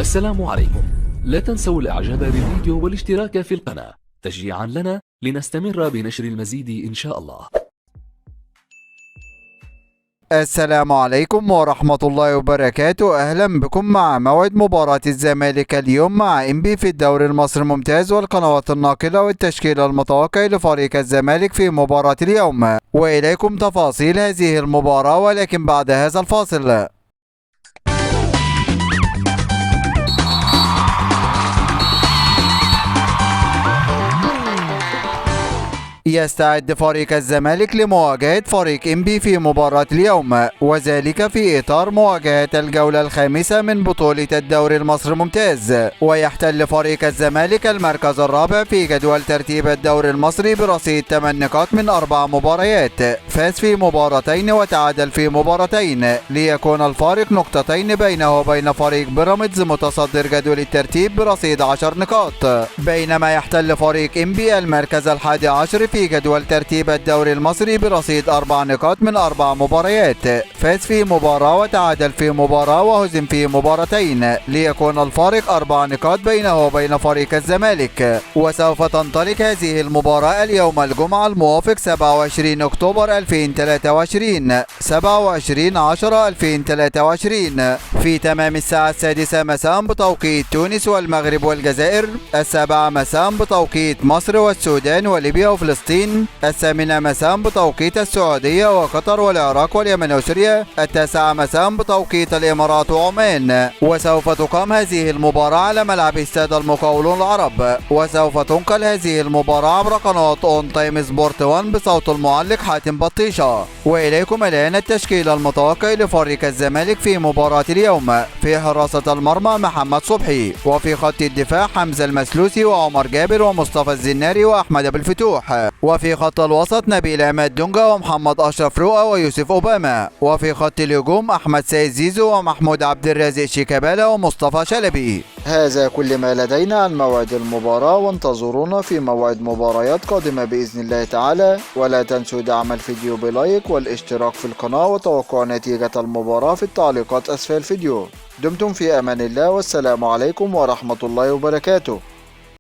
السلام عليكم. لا تنسوا الاعجاب بالفيديو والاشتراك في القناة تشجيعا لنا لنستمر بنشر المزيد ان شاء الله. السلام عليكم ورحمة الله وبركاته. أهلا بكم مع موعد مباراة الزمالك اليوم مع إنبي في الدوري المصري الممتاز والقنوات الناقلة والتشكيل المتوقع لفريق الزمالك في مباراة اليوم، وإليكم تفاصيل هذه المباراة ولكن بعد هذا الفاصل. يستعد فريق الزمالك لمواجهة فريق إنبي في مباراة اليوم، وذلك في إطار مواجهة الجولة الخامسة من بطولة الدوري المصري الممتاز. ويحتل فريق الزمالك المركز الرابع في جدول ترتيب الدوري المصري برصيد 8 نقاط من 4 مباريات، فاز في مباراتين وتعادل في مباراتين، ليكون الفارق نقطتين بينه وبين فريق بيراميدز متصدر جدول الترتيب برصيد 10 نقاط. بينما يحتل فريق إنبي المركز الحادي عشر في جدول ترتيب الدوري المصري برصيد 4 نقاط من 4 مباريات، فاز في مباراة وتعادل في مباراة وهزم في مباراتين، ليكون الفارق 4 نقاط بينه وبين فريق الزمالك. وسوف تنطلق هذه المباراة اليوم الجمعة الموافق 27 أكتوبر 2023 27/10/2023 في تمام الساعة 6 مساء بتوقيت تونس والمغرب والجزائر، 7 مساء بتوقيت مصر والسودان وليبيا وفلسطين، 8 مساء بتوقيت السعودية وقطر والعراق واليمن وسوريا، 9 مساء بتوقيت الإمارات وعمان. وسوف تقام هذه المباراة على ملعب استاد المقاولون العرب، وسوف تنقل هذه المباراة عبر قناة اون تايم سبورت 1 بصوت المعلق حاتم بطيشة. وإليكم الآن التشكيل المتوقع لفريق الزمالك في مباراة اليوم. في حراسة المرمى محمد صبحي، وفي خط الدفاع حمزة المسلوسي وعمر جابر ومصطفى الزناري وأحمد أبو الفتوح، وفي خط الوسط نبيل عماد دونجا ومحمد أشرف رؤى ويوسف أوباما، وفي خط الهجوم أحمد سيد زيزو ومحمود عبد الرازق شيكابالا ومصطفى شلبي. هذا كل ما لدينا عن موعد المباراة، وانتظرونا في موعد مباريات قادمة بإذن الله تعالى. ولا تنسوا دعم الفيديو بلايك والاشتراك في القناة وتوقع نتيجة المباراة في التعليقات أسفل الفيديو. دمتم في أمان الله، والسلام عليكم ورحمة الله وبركاته.